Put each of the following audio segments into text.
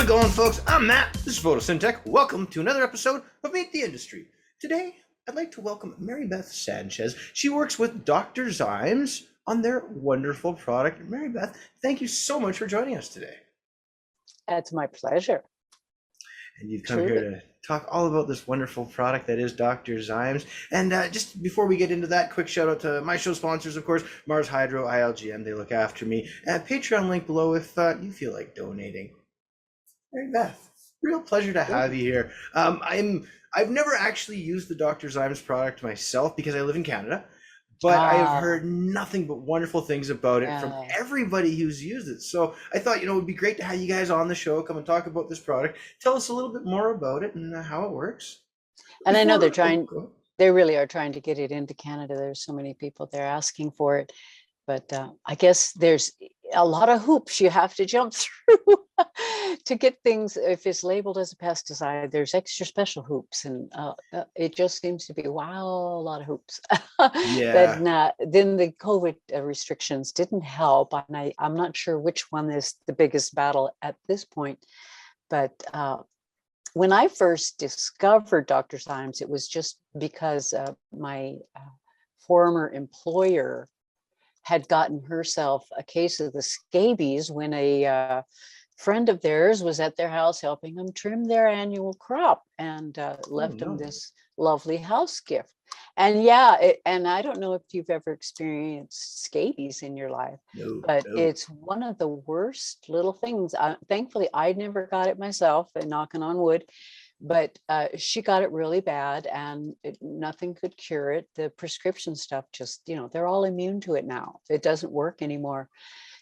How's it going, folks? I'm Matt. This is Photosynthetic. Welcome to another episode of Meet the Industry. Today, I'd like to welcome Marybeth Sanchez. She works with Dr. Zymes on their wonderful product. Marybeth, thank you so much for joining us today. It's my pleasure. And you've come here to talk all about this wonderful product that is Dr. Zymes. And just before we get into that, quick shout out to my show sponsors, of course, Mars Hydro, ILGM, they look after me. Patreon link below if you feel like donating. Marybeth, real pleasure to have you here. I've never actually used the Dr. Zymes product myself because I live in Canada, but I have heard nothing but wonderful things about it from everybody who's used it. So I thought, it would be great to have you guys on the show, come and talk about this product. Tell us a little bit more about it and how it works. And I know they really are trying to get it into Canada. There's so many people there asking for it, but I guess there's a lot of hoops you have to jump through to get things. If it's labeled as a pesticide, there's extra special hoops, and it just seems to be a lot of hoops. Yeah. Then the COVID restrictions didn't help, and I'm not sure which one is the biggest battle at this point. But when I first discovered Dr. Zymes, it was just because my former employer had gotten herself a case of the scabies when a friend of theirs was at their house helping them trim their annual crop, and left them this lovely house gift. And and I don't know if you've ever experienced scabies in your life, but it's one of the worst little things. Thankfully, I never got it myself, and knocking on wood. But she got it really bad, and nothing could cure it. The prescription stuff just, they're all immune to it now. It doesn't work anymore.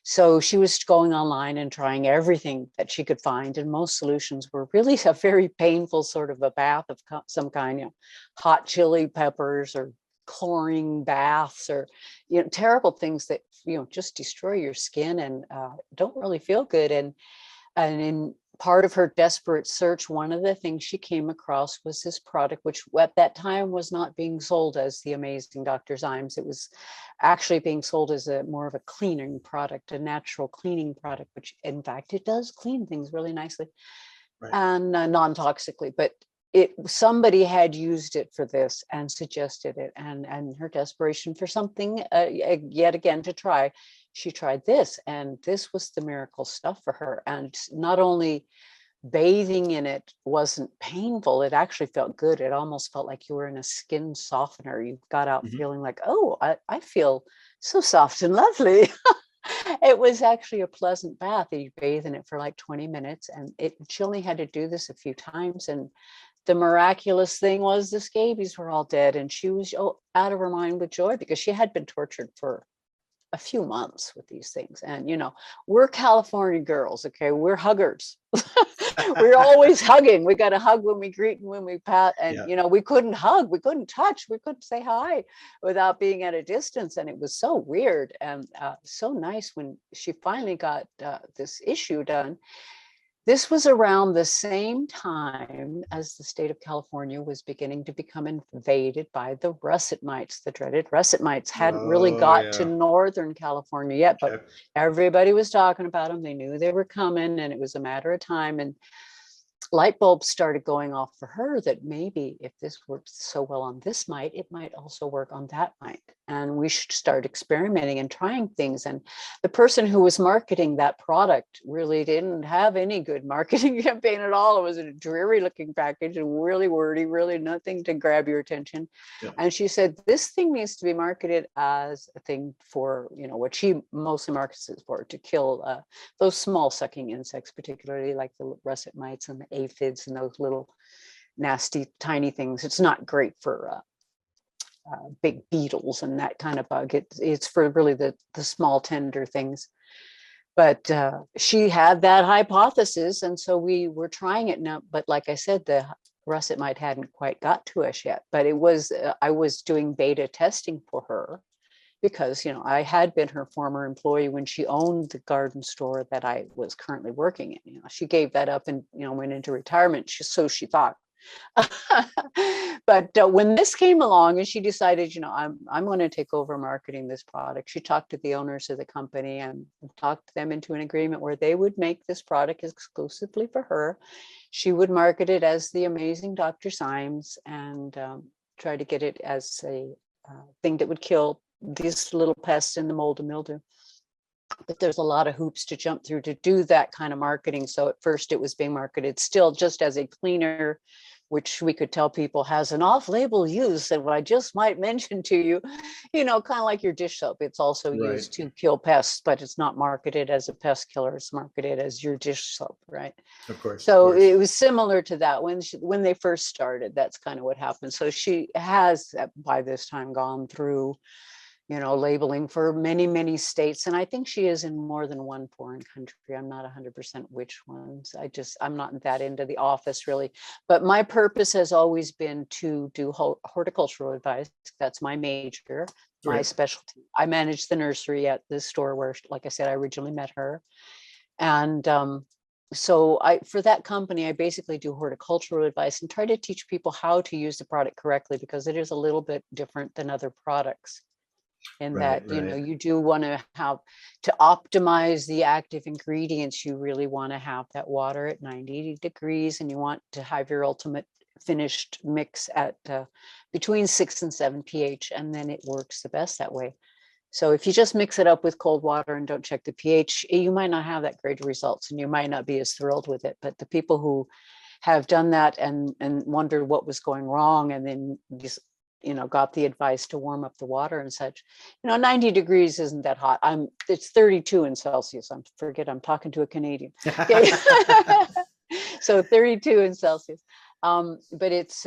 So she was going online and trying everything that she could find. And most solutions were really a very painful sort of a bath of some kind, hot chili peppers or chlorine baths or, terrible things that, just destroy your skin and don't really feel good. And in part of her desperate search, one of the things she came across was this product, which at that time was not being sold as the amazing Dr. Zymes. It was actually being sold as more of a cleaning product, a natural cleaning product, which in fact, it does clean things really nicely and non-toxically. But somebody had used it for this and suggested it, and her desperation for something yet again to try, she tried this, and this was the miracle stuff for her. And not only bathing in it wasn't painful, it actually felt good. It almost felt like you were in a skin softener. You got out feeling like, I feel so soft and lovely. It was actually a pleasant bath. You bathe in it for like 20 minutes, and she only had to do this a few times. And the miraculous thing was the scabies were all dead, and she was out of her mind with joy, because she had been tortured for a few months with these things. And we're California girls, okay, we're huggers. We're always hugging. We got to hug when we greet and when we pat, and we couldn't hug, we couldn't touch, we couldn't say hi without being at a distance. And it was so weird and so nice when she finally got this issue done. This was around the same time as the state of California was beginning to become invaded by the russet mites. The dreaded russet mites hadn't really got to Northern California yet, but everybody was talking about them. They knew they were coming, and it was a matter of time. And light bulbs started going off for her that maybe if this works so well on this mite, it might also work on that mite. And we should start experimenting and trying things. And the person who was marketing that product really didn't have any good marketing campaign at all. It was a dreary looking package and really wordy, really nothing to grab your attention. Yeah. And she said, this thing needs to be marketed as a thing for, what she mostly markets it for, to kill those small sucking insects, particularly like the russet mites and the aphids and those little nasty tiny things. It's not great for big beetles and that kind of bug. It's for really the small tender things. But she had that hypothesis, and so we were trying it now. But like I said, the russet mite hadn't quite got to us yet. But it was I was doing beta testing for her, because I had been her former employee when she owned the garden store that I was currently working in. She gave that up and went into retirement. So she thought. But when this came along and she decided, I'm going to take over marketing this product, she talked to the owners of the company and talked them into an agreement where they would make this product exclusively for her. She would market it as the amazing Dr. Zymes and try to get it as a thing that would kill these little pests in the mold and mildew. But there's a lot of hoops to jump through to do that kind of marketing. So at first it was being marketed still just as a cleaner, which we could tell people has an off-label use that I just might mention to you, kind of like your dish soap. It's also used to kill pests, but it's not marketed as a pest killer. It's marketed as your dish soap, right? Of course. So it was similar to that when they first started. That's kind of what happened. So she has by this time gone through labeling for many, many states. And I think she is in more than one foreign country. I'm not 100% which ones. I'm not that into the office really. But my purpose has always been to do horticultural advice. That's my major, my specialty. I manage the nursery at the store where, like I said, I originally met her. And so for that company, I basically do horticultural advice and try to teach people how to use the product correctly, because it is a little bit different than other products. In that, you do want to have to optimize the active ingredients. You really want to have that water at 90 degrees, and you want to have your ultimate finished mix at between 6 and 7 pH, and then it works the best that way. So if you just mix it up with cold water and don't check the pH, you might not have that great results, and you might not be as thrilled with it. But the people who have done that and wondered what was going wrong, and then just got the advice to warm up the water and such. 90 degrees isn't that hot. It's 32 in Celsius. I'm talking to a Canadian. Okay. So 32 in Celsius. But it's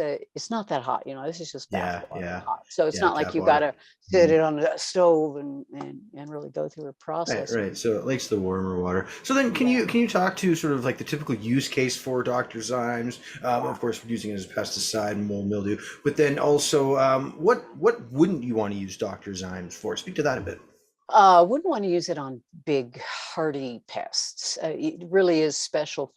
not that hot. This is just bath water hot. So it's not like you got to sit it on the stove and really go through a process. Right. So it likes the warmer water. So then can you talk to sort of like the typical use case for Dr. Zymes? Of course, using it as a pesticide and mold mildew, but then also what wouldn't you want to use Dr. Zymes for? Speak to that a bit. Wouldn't want to use it on big hardy pests. It really is special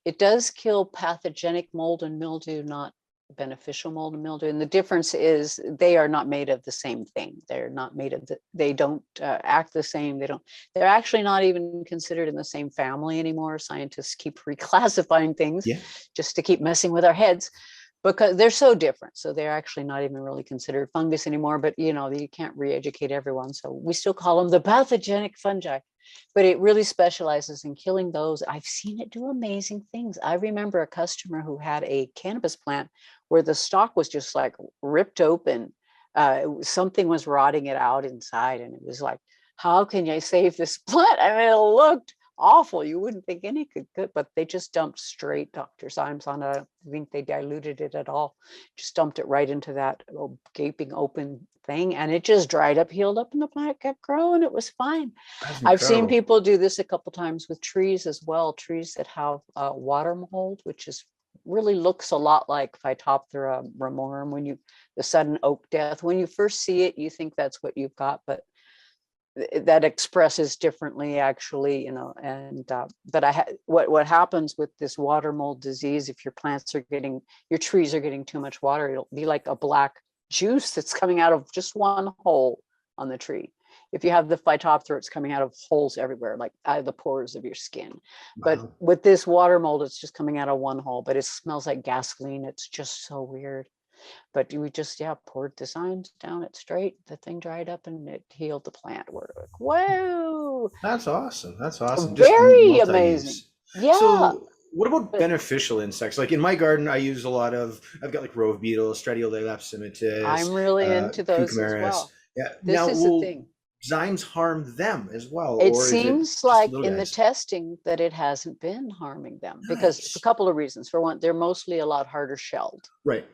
it does kill pathogenic mold and mildew, not beneficial mold and mildew. And the difference is they are not made of the same thing. They're not made of they don't act the same. They're actually not even considered in the same family anymore. Scientists keep reclassifying things just to keep messing with our heads, because they're so different. So they're actually not even really considered fungus anymore, but you can't re-educate everyone. So we still call them the pathogenic fungi, but it really specializes in killing those. I've seen it do amazing things. I remember a customer who had a cannabis plant where the stalk was just like ripped open. Something was rotting it out inside. And it was like, how can you save this plant? I mean, it looked awful. You wouldn't think any could, but they just dumped straight Dr. Zymes on it. I think they diluted it at all. Just dumped it right into that gaping open thing, and it just dried up, healed up, and the plant kept growing. It was fine. I've seen people do this a couple times with trees as well. Trees that have water mold, which really looks a lot like Phytophthora ramorum. The sudden oak death, when you first see it, you think that's what you've got, but that expresses differently actually, but what happens with this water mold disease, if your trees are getting too much water, it'll be like a black juice that's coming out of just one hole on the tree. If you have the Phytophthora, it's coming out of holes everywhere, like out of the pores of your skin. Wow. But with this water mold, it's just coming out of one hole, but it smells like gasoline. It's just so weird. But we just poured the Zymes down it straight. The thing dried up and it healed the plant. We're like, whoa! That's awesome. Very amazing. Yeah. So what about beneficial insects? Like in my garden, I've got like rove beetle, Stratiolapsimatis. I'm really into those as well. Yeah. This is the thing. Zymes harm them as well? It seems like in the testing that it hasn't been harming them because a couple of reasons. For one, they're mostly a lot harder shelled. Right.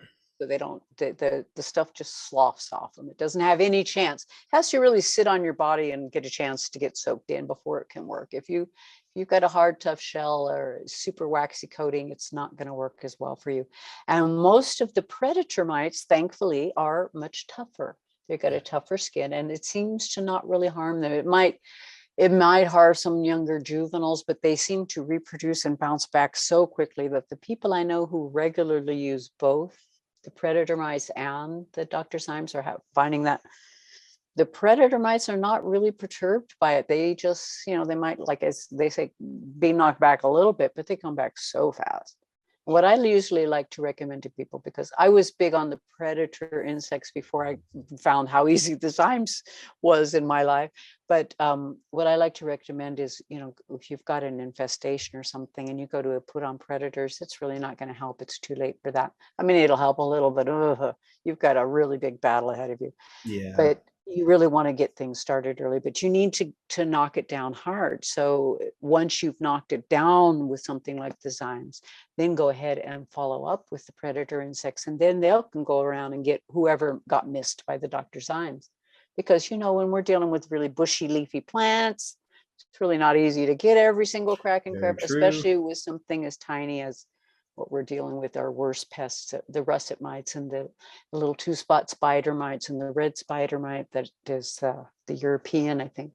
So they don't, the stuff just sloughs off them. It doesn't have any chance. It has to really sit on your body and get a chance to get soaked in before it can work. If you've got a hard, tough shell or super waxy coating, it's not going to work as well for you. And most of the predator mites, thankfully, are much tougher. They've got a tougher skin, and it seems to not really harm them. It might harm some younger juveniles, but they seem to reproduce and bounce back so quickly that the people I know who regularly use both the predator mites and the Dr. Zymes are finding that the predator mites are not really perturbed by it. They just, they might, like as they say, be knocked back a little bit, but they come back so fast. What I usually like to recommend to people, because I was big on the predator insects before I found how easy the Zymes was in my life. But what I like to recommend is, if you've got an infestation or something and you go to put on predators, it's really not going to help. It's too late for that. I mean, it'll help a little, but you've got a really big battle ahead of you. Yeah. But you really want to get things started early, but you need to knock it down hard. So once you've knocked it down with something like the Zymes, then go ahead and follow up with the predator insects, and then they can go around and get whoever got missed by the Dr. Zymes. Because, when we're dealing with really bushy leafy plants, it's really not easy to get every single crack and Very crevice, true. especially with something as tiny as what we're dealing with, our worst pests, the russet mites and the little 2-spot spider mites and the red spider mite that is the European, I think.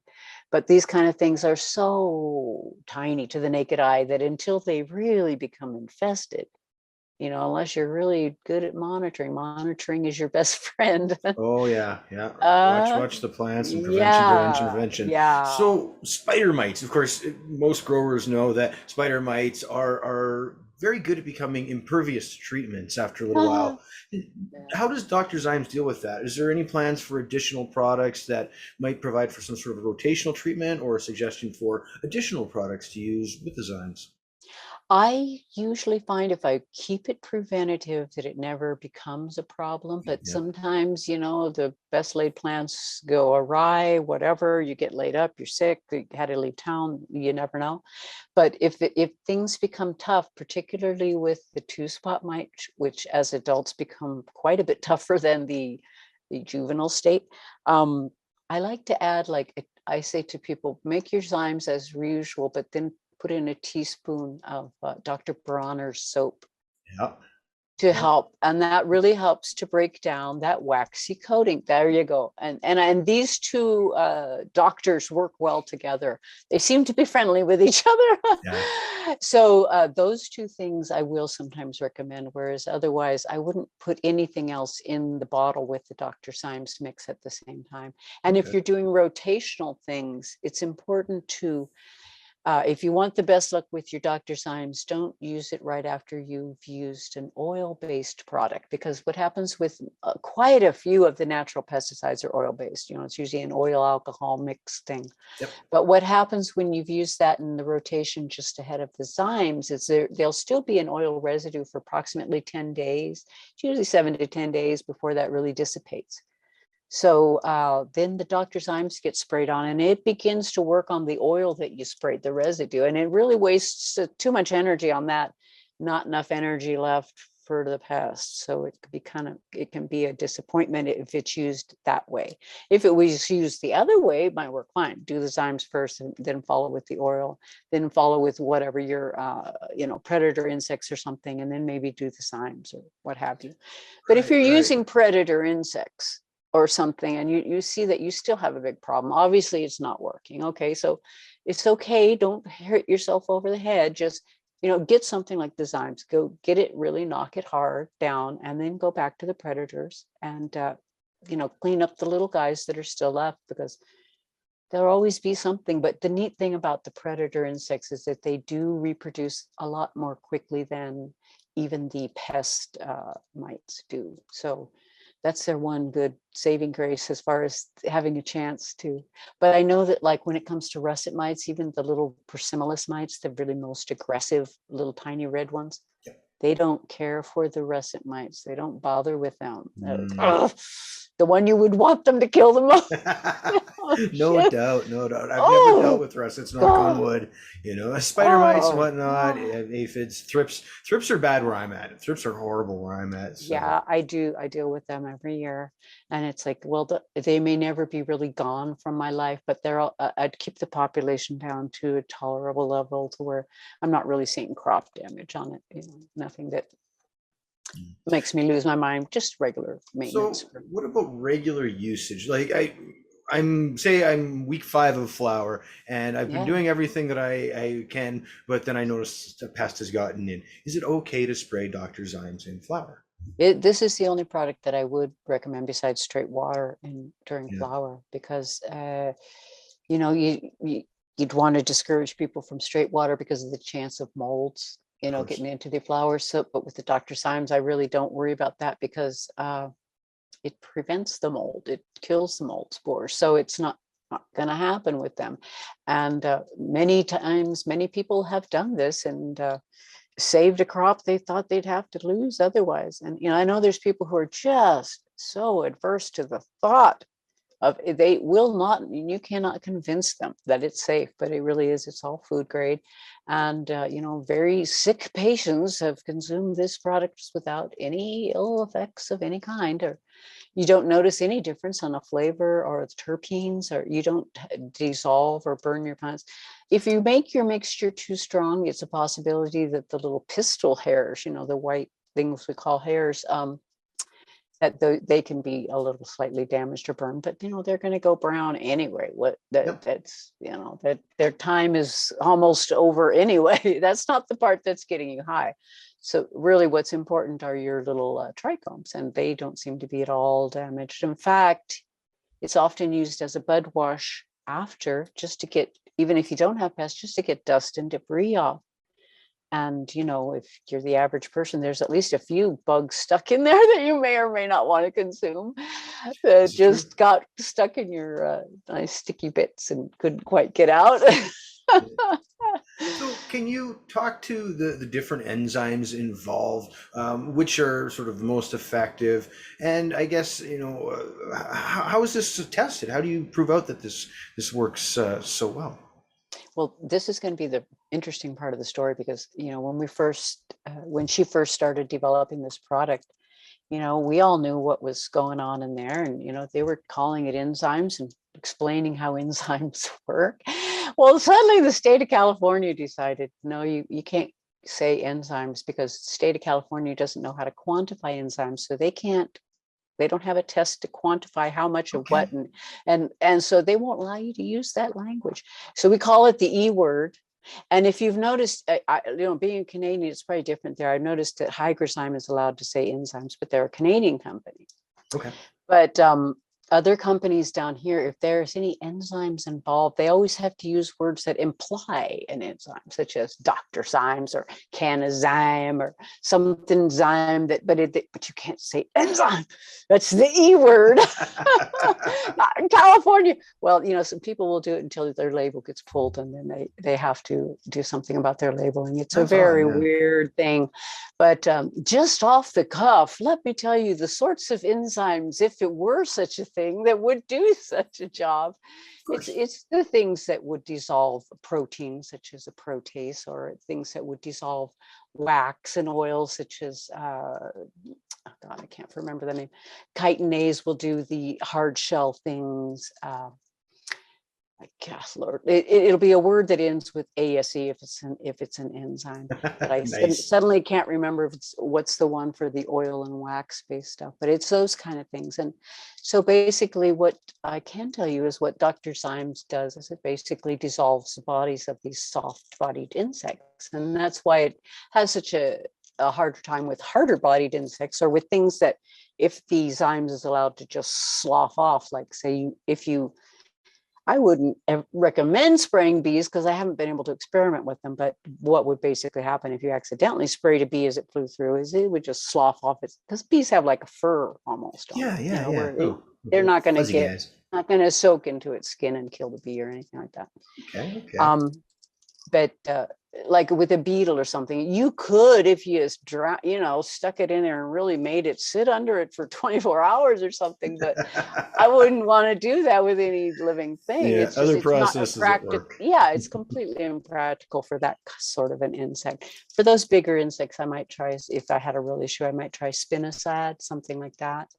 But these kind of things are so tiny to the naked eye that until they really become infested, unless you're really good at monitoring is your best friend. Oh yeah, yeah. Watch the plants and prevention. Yeah. So spider mites, of course, most growers know that spider mites are very good at becoming impervious to treatments after a little while. How does Dr. Zymes deal with that? Is there any plans for additional products that might provide for some sort of rotational treatment, or a suggestion for additional products to use with the Zymes? I usually find if I keep it preventative that it never becomes a problem, but Yeah. sometimes, the best laid plans go awry, whatever, you get laid up, you're sick, you had to leave town, you never know. But if things become tough, particularly with the 2-spot mite, which as adults become quite a bit tougher than the juvenile state, I like to add, I say to people, make your Zymes as usual, but then put in a teaspoon of Dr. Bronner's soap Yeah. to help, and that really helps to break down that waxy coating. There you go. And these two doctors work well together. They seem to be friendly with each other. Yeah. So those two things I will sometimes recommend, whereas otherwise I wouldn't put anything else in the bottle with the Dr. Symes mix at the same time. And if Okay. you're doing rotational things, it's important to if you want the best luck with your Dr. Zymes, don't use it right after you've used an oil-based product, because what happens with quite a few of the natural pesticides are oil-based. It's usually an oil alcohol mix thing. Yep. But what happens when you've used that in the rotation just ahead of the Zymes is there'll still be an oil residue for approximately 10 days. It's usually 7 to 10 days before that really dissipates. So then the Dr. Zymes gets sprayed on, and it begins to work on the oil that you sprayed, the residue, and it really wastes too much energy on that, not enough energy left for the pest. So it could be it can be a disappointment if it's used that way. If it was used the other way, it might work fine. Do the Zymes first and then follow with the oil, then follow with whatever your predator insects or something, and then maybe do the Zymes or what have you. But if you're using predator insects or something, and you see that you still have a big problem, obviously it's not working. Okay, so it's okay. Don't hurt yourself over the head. Just, get something like the Zymes, go get it, really knock it hard down, and then go back to the predators and, clean up the little guys that are still left, because there'll always be something. But the neat thing about the predator insects is that they do reproduce a lot more quickly than even the pest mites do. So that's their one good saving grace as far as having a chance to. But I know that, like, when it comes to russet mites, even the little Persimolis mites, the really most aggressive little tiny red ones, they don't care for the russet mites. They don't bother with them. The one you would want them to kill the most. No doubt. I've never dealt with russets, knock on wood. Spider mites, whatnot, aphids, thrips. Thrips are bad where I'm at. Thrips are horrible where I'm at. So. Yeah, I do. I deal with them every year, and it's like, well, they may never be really gone from my life, but I'd keep the population down to a tolerable level to where I'm not really seeing crop damage on it. Nothing that makes me lose my mind. Just regular maintenance. So, what about regular usage? Like I'm week 5 of flower, and I've been Yeah. doing everything that I can, but then I noticed a pest has gotten in. Is it okay to spray Dr. Zymes in flower? This is the only product that I would recommend besides straight water in during Yeah, flower, because you know, you'd want to discourage people from straight water because of the chance of molds, of course. getting into the flowers. So, but with the Dr. Symes, I really don't worry about that because it prevents the mold. It kills the mold spores. So it's not going to happen with them. And many times, many people have done this and saved a crop they thought they'd have to lose otherwise. And, I know there's people who are just so adverse to the thought of they will not, you cannot convince them that it's safe, but it really is. It's all food grade. And, very sick patients have consumed this product without any ill effects of any kind, or you don't notice any difference on a flavor or the terpenes, or you don't dissolve or burn your plants. If you make your mixture too strong, it's a possibility that the little pistil hairs, the white things we call hairs, that they can be a little slightly damaged or burned, but they're going to go brown anyway. Yep. That's that their time is almost over anyway. That's not the part that's getting you high. So really what's important are your little trichomes, and they don't seem to be at all damaged. In fact, it's often used as a bud wash after, just to get, even if you don't have pests, just to get dust and debris off. And, if you're the average person, there's at least a few bugs stuck in there that you may or may not want to consume that This is true. just got stuck in your nice sticky bits and couldn't quite get out. So, can you talk to the different enzymes involved, which are sort of the most effective? And I guess, how is this tested? How do you prove out that this works so well? Well, this is going to be the interesting part of the story because, when she first started developing this product, we all knew what was going on in there, and, they were calling it enzymes and explaining how enzymes work. Well, suddenly the state of California decided, no, you can't say enzymes because the state of California doesn't know how to quantify enzymes. So they don't have a test to quantify how much of what, Okay. and so they won't allow you to use that language. So we call it the E word. And if you've noticed, being a Canadian, it's probably different there. I've noticed that Hygrozyme is allowed to say enzymes, but they're a Canadian company. Okay. But other companies down here, if there's any enzymes involved, they always have to use words that imply an enzyme, such as Dr. Zymes or Canazyme or something zyme, but you can't say enzyme. That's the E word. Not in California. Well, some people will do it until their label gets pulled, and then they have to do something about their labeling. It's a That's odd, very yeah. weird thing. But just off the cuff, let me tell you the sorts of enzymes, if it were such a thing, that would do such a job. Of course. It's the things that would dissolve proteins, such as a protease, or things that would dissolve wax and oils, such as God, I can't remember the name. Chitinase will do the hard shell things. Gosh, Lord, it'll be a word that ends with ASE if it's an enzyme. But I Nice. suddenly can't remember what's the one for the oil and wax based stuff. But it's those kind of things. And so basically, what I can tell you is what Dr. Zymes does is it basically dissolves the bodies of these soft-bodied insects, and that's why it has such a harder time with harder-bodied insects, or with things that if the Zymes is allowed to just slough off, like say I wouldn't recommend spraying bees because I haven't been able to experiment with them. But what would basically happen if you accidentally sprayed a bee as it flew through is it would just slough off it, because bees have like a fur almost on Yeah, them, yeah, yeah. where Oh, they're not going fuzzy to guys. soak into its skin and kill the bee or anything like that. Okay, okay. But like with a beetle or something, you could, if you just stuck it in there and really made it sit under it for 24 hours or something. But I wouldn't want to do that with any living thing. Yeah, other It's not a processes at work. Yeah, it's completely impractical for that sort of an insect. For those bigger insects, I might try, if I had a real issue, I might try spinosad, something like that.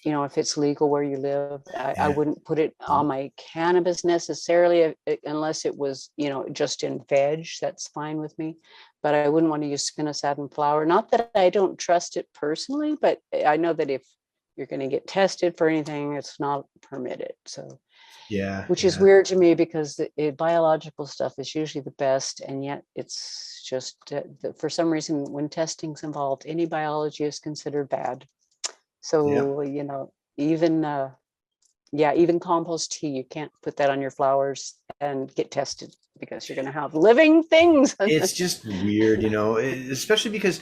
If it's legal where you live. I Yeah. wouldn't put it on my cannabis necessarily, unless it was, just in veg. That's fine with me. But I wouldn't want to use spinosad in flower. Not that I don't trust it personally, but I know that if you're going to get tested for anything, it's not permitted. So Yeah, which is yeah. weird to me because biological stuff is usually the best, and yet it's just for some reason when testing's involved, any biology is considered bad. Yeah. So even even compost tea, you can't put that on your flowers and get tested because you're going to have living things. It's just weird, especially because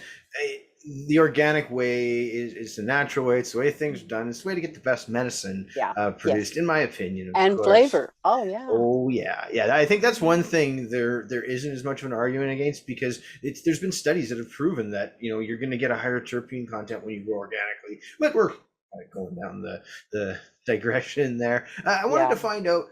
the organic way is the natural way. It's the way things are done. It's the way to get the best medicine Yeah. Yes. produced, in my opinion, of And course. flavor. Oh yeah. Oh yeah, yeah. I think that's one thing there isn't as much of an argument against, because there's been studies that have proven that you're going to get a higher terpene content when you grow organically. But we're kind of going down the digression there. I wanted to Yeah. find out,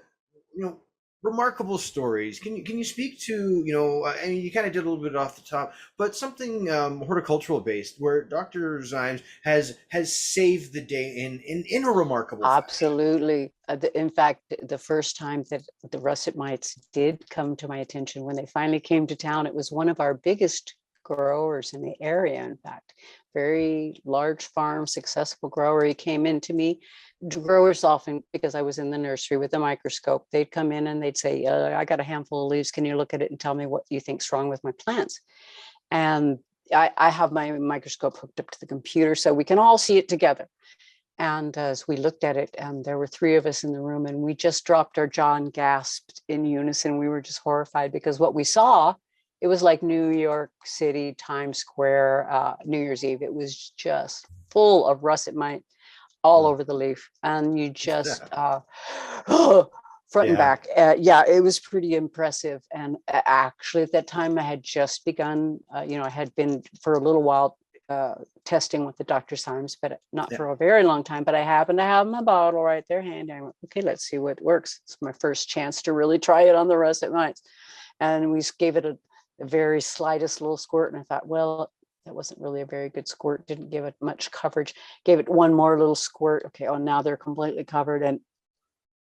you know, remarkable stories. Can you speak to, I mean, you kind of did a little bit off the top, but something horticultural based where Dr. Zymes has saved the day in a remarkable fashion. Absolutely. In fact, the first time that the russet mites did come to my attention, when they finally came to town, it was one of our biggest growers in the area. In fact, very large farm, successful grower. He came in to me. Growers often, because I was in the nursery with a microscope, they'd come in and they'd say, I got a handful of leaves. Can you look at it and tell me what you think's wrong with my plants? And I have my microscope hooked up to the computer so we can all see it together. And as we looked at it, and there were three of us in the room, and we just dropped our jaw and gasped in unison. We were just horrified because what we saw, it was like New York City, Times Square, New Year's Eve. It was just full of russet mite all over the leaf. And you just, front and Yeah. back. Yeah, it was pretty impressive. And actually, at that time, I had just begun, I had been for a little while testing with the Dr. Zymes, but not Yeah. for a very long time. But I happened to have my bottle right there handy. I went, okay, let's see what works. It's my first chance to really try it on the russet mites. And we gave it a very slightest little squirt. And I thought, well, that wasn't really a very good squirt. Didn't give it much coverage. Gave it one more little squirt. Okay, oh, now they're completely covered. And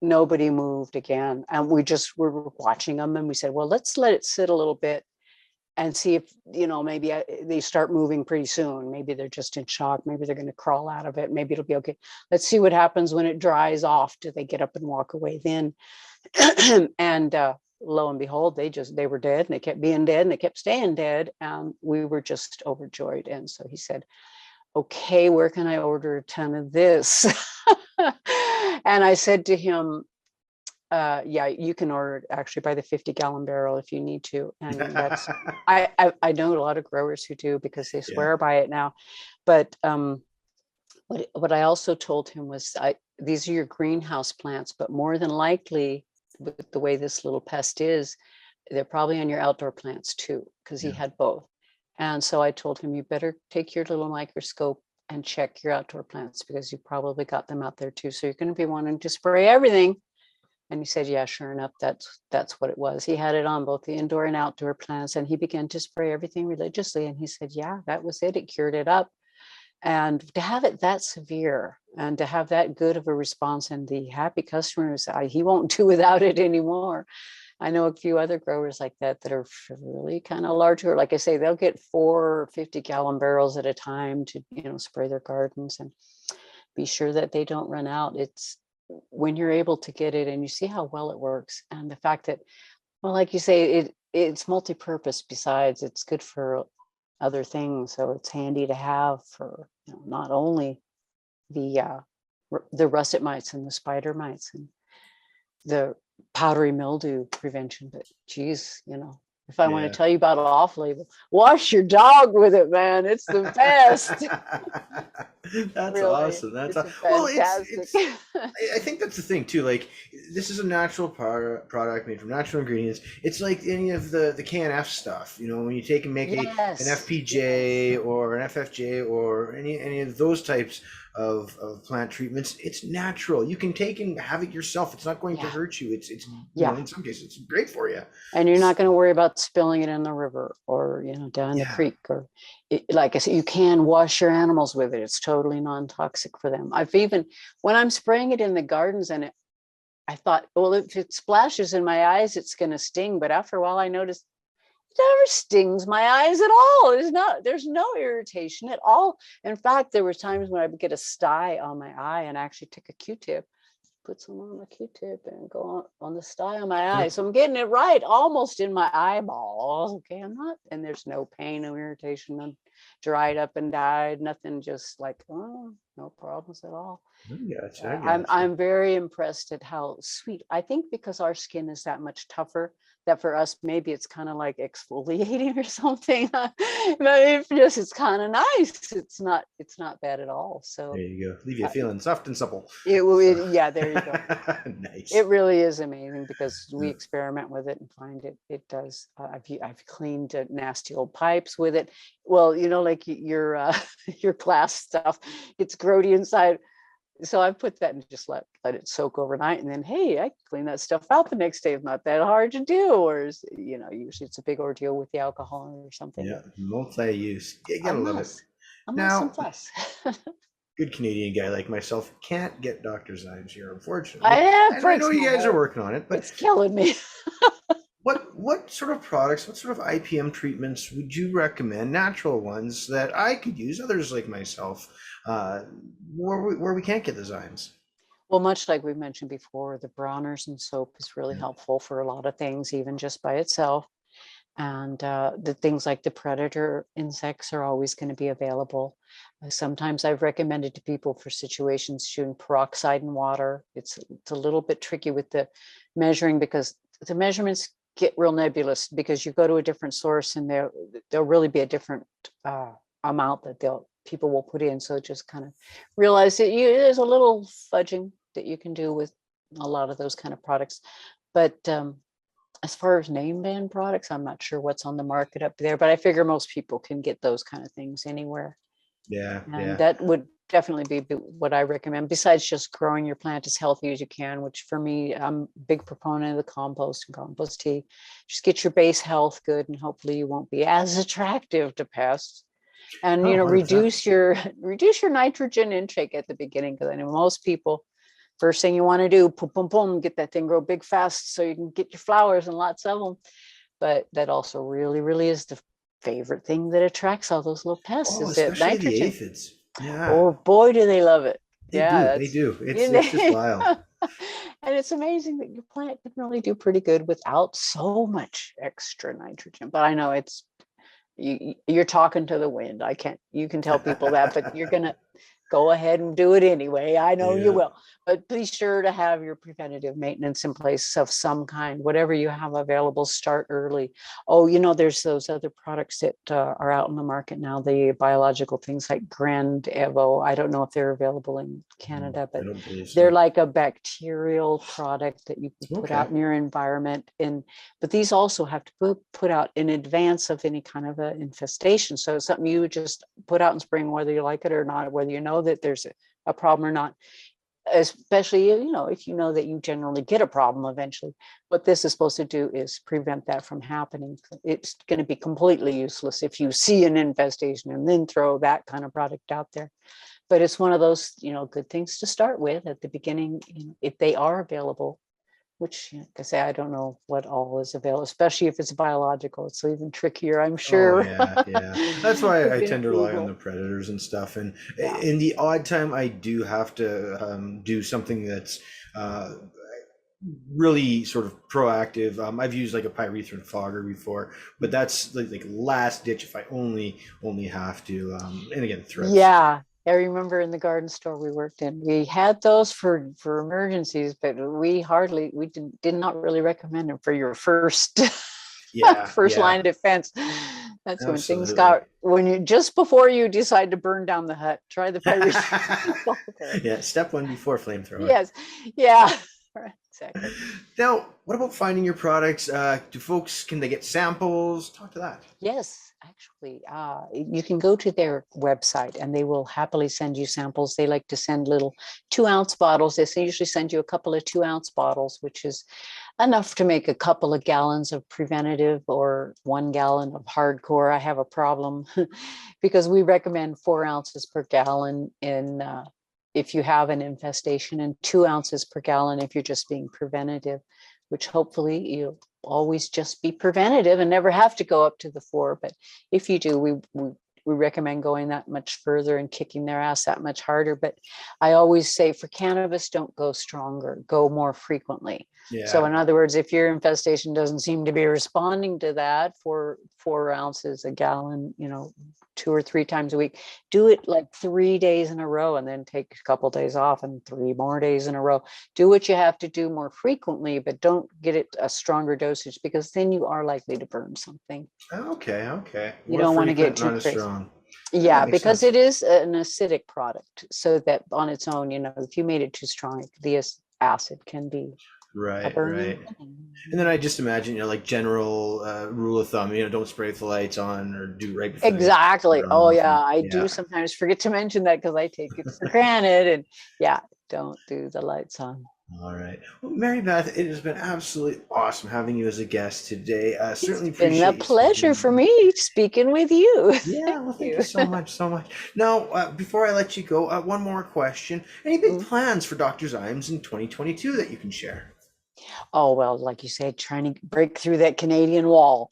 nobody moved again. And we just were watching them. And we said, well, let's let it sit a little bit and see if, maybe they start moving pretty soon. Maybe they're just in shock. Maybe they're going to crawl out of it. Maybe it'll be okay. Let's see what happens when it dries off. Do they get up and walk away then? And lo and behold, they were dead, and they kept being dead, and they kept staying dead. And we were just overjoyed. And so he said, okay, where can I order a ton of this? And I said to him, yeah, you can order it actually by the 50-gallon barrel if you need to. And that's, I know a lot of growers who do because they swear by it now. But what I also told him was, these are your greenhouse plants, but more than likely, with the way this little pest is, they're probably on your outdoor plants too, because he had both. And so I told him, you better take your little microscope and check your outdoor plants, because you probably got them out there too. So you're going to be wanting to spray everything. And he said, yeah, sure enough, that's what it was. He had it on both the indoor and outdoor plants, and he began to spray everything religiously. And he said, yeah, that was it. It cured it up. And to have it that severe and to have that good of a response, and the happy customers, he won't do without it anymore. I know a few other growers like that are really kind of larger. Like I say, they'll get 4 50-gallon barrels at a time to, spray their gardens and be sure that they don't run out. It's when you're able to get it and you see how well it works, and the fact that, well, like you say, it's multi-purpose. Besides, it's good for other things, so it's handy to have for not only the russet mites and the spider mites and the powdery mildew prevention, but geez, if I want to Yeah. tell you about an off label, wash your dog with it, man. It's the best. That's Really, awesome. Well, fantastic. I think that's the thing too. Like, this is a natural product made from natural ingredients. It's like any of the KNF stuff. When you take and make an FPJ or an FFJ or any of those types of plant treatments, it's natural. You can take and have it yourself. It's not going to hurt you. It's in some cases it's great for you. And you're not going to worry about spilling it in the river or down the creek, or like I said, you can wash your animals with it. It's totally non-toxic for them. I've even, when I'm spraying it in the gardens, and I thought, well, if it splashes in my eyes, it's going to sting. But after a while, I noticed it never stings my eyes at all. There's no irritation at all. In fact, there were times when I would get a sty on my eye and I actually took a Q-tip put some on my Q-tip and go on the style of my eye. So I'm getting it right, almost in my eyeball. Okay, I'm not, and there's no pain, no irritation, no dried up and died, nothing, just like, oh, no problems at all. I'm very impressed at how sweet. I think because our skin is that much tougher, that for us maybe it's kind of like exfoliating or something. But it's kind of nice. It's not bad at all. So there you go. Leave you feeling soft and supple. Yeah, there you go. Nice. It really is amazing because we experiment with it and find it does. I've cleaned nasty old pipes with it. Well, like your glass stuff, it's grody inside. So I put that and just let it soak overnight, and then, hey, I clean that stuff out the next day. It's not that hard to do, or usually it's a big ordeal with the alcohol or something. Yeah, multi-use. You gotta love it. Now, plus. Good Canadian guy like myself can't get Dr. Zymes here, unfortunately. I know you guys are working on it, but it's killing me. What sort of products, what sort of IPM treatments would you recommend, natural ones that I could use, others like myself, where we can't get the Zymes? Well, much like we mentioned before, the Bronner's and soap is really helpful for a lot of things, even just by itself. And the things like the predator insects are always going to be available. Sometimes I've recommended to people for situations shooting peroxide in water. It's a little bit tricky with the measuring because the measurements get real nebulous, because you go to a different source and there'll really be a different amount that people will put in. So just kind of realize that there's a little fudging that you can do with a lot of those kind of products. But as far as name brand products, I'm not sure what's on the market up there, but I figure most people can get those kind of things anywhere. And that would definitely be what I recommend, besides just growing your plant as healthy as you can, which for me, I'm a big proponent of the compost and compost tea. Just get your base health good, and hopefully you won't be as attractive to pests. And reduce your nitrogen intake at the beginning, because I know most people, first thing you want to do, boom, boom, boom, get that thing grow big fast so you can get your flowers and lots of them. But that also really, really is the favorite thing that attracts all those little pests, is that nitrogen. The aphids. Yeah. Oh boy, do they love it. They do. It's just wild. And it's amazing that your plant can really do pretty good without so much extra nitrogen. But I know you're talking to the wind. You can tell people that, but you're going to go ahead and do it anyway. I know you will, but be sure to have your preventative maintenance in place of some kind. Whatever you have available, start early. Oh, there's those other products that are out in the market now, the biological things like Grand Evo. I don't know if they're available in Canada, but they're like a bacterial product that you can put out in your environment. But these also have to be put out in advance of any kind of an infestation. So it's something you would just put out in spring, whether you like it or not, whether you know that there's a problem or not, especially if you know that you generally get a problem eventually. What this is supposed to do is prevent that from happening. It's going to be completely useless if you see an infestation and then throw that kind of product out there. But it's one of those good things to start with at the beginning, if they are available, which, like I say, I don't know what all is available, especially if it's biological. It's even trickier, I'm sure. Oh, yeah. That's why I tend to rely on the predators and stuff. And in the odd time, I do have to do something that's really sort of proactive. I've used like a pyrethrin fogger before, but that's like last ditch if I only have to. And again, threats. Yeah. I remember in the garden store we worked in, we had those for emergencies, but we did not really recommend them for your first line of defense. That's when things just before you decide to burn down the hut, try the pyrethrin. Yeah, step one before flamethrower. Yes, yeah. Exactly. Now, what about finding your products? Can they get samples? Talk to that. Yes, actually, you can go to their website and they will happily send you samples. They like to send little 2-ounce bottles. They usually send you a couple of 2-ounce bottles, which is enough to make a couple of gallons of preventative or 1 gallon of hardcore. I have a problem because we recommend 4 ounces per gallon if you have an infestation, and 2 ounces per gallon if you're just being preventative, which hopefully you'll always just be preventative and never have to go up to the 4. But if you do, we we recommend going that much further and kicking their ass that much harder. But I always say for cannabis, don't go stronger, go more frequently. So Yeah. in other words, if your infestation doesn't seem to be responding to that for 4 ounces a gallon, 2 or 3 times a week, do it like 3 days in a row and then take a couple days off and 3 more days in a row. Do what you have to do more frequently, but don't get it a stronger dosage, because then you are likely to burn something. Okay. You More don't want to get frequent, too not as crazy. strong. Yeah, That makes because sense. it is an acidic product. So that on its own, if you made it too strong, the acid can be a Right, burning right. thing. And then I just imagine, like general rule of thumb, don't spray with the lights on or do right before they Exactly. turn Oh off. yeah, And I do yeah. sometimes forget to mention that because I take it for granted. And yeah, don't do the lights on. All right. Well, Mary Beth, it has been absolutely awesome having you as a guest today. It's Certainly been a appreciate you pleasure for speaking. me speaking with you. Yeah, Thank well, thank you you. so much, so much. Now, before I let you go, one more question. Any big Mm. plans for Dr. Zymes in 2022 that you can share? Oh, well, like you said, trying to break through that Canadian wall.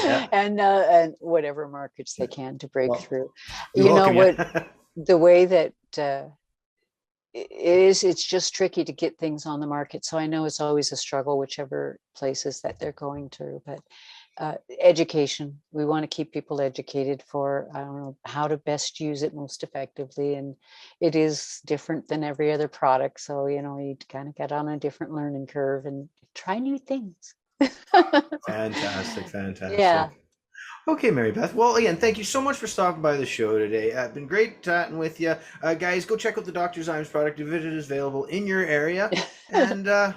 Yeah. And whatever markets they can to break Well, through. we You know welcome you. what, the way that it's just tricky to get things on the market. So I know it's always a struggle, whichever places that they're going to, but education, we want to keep people educated for, I don't know, how to best use it most effectively. And it is different than every other product. So, you kind of get on a different learning curve and try new things. Fantastic, Yeah. fantastic. Okay, Mary Beth. Well, again, thank you so much for stopping by the show today. Been great chatting with you. Guys, go check out the Dr. Zymes product if it is available in your area, and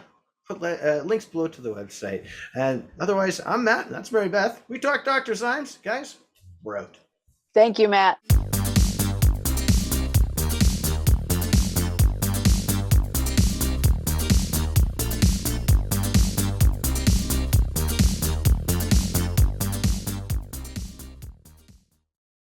put links below to the website. And otherwise, I'm Matt, and that's Mary Beth. We talk Dr. Zymes. Guys, we're out. Thank you, Matt.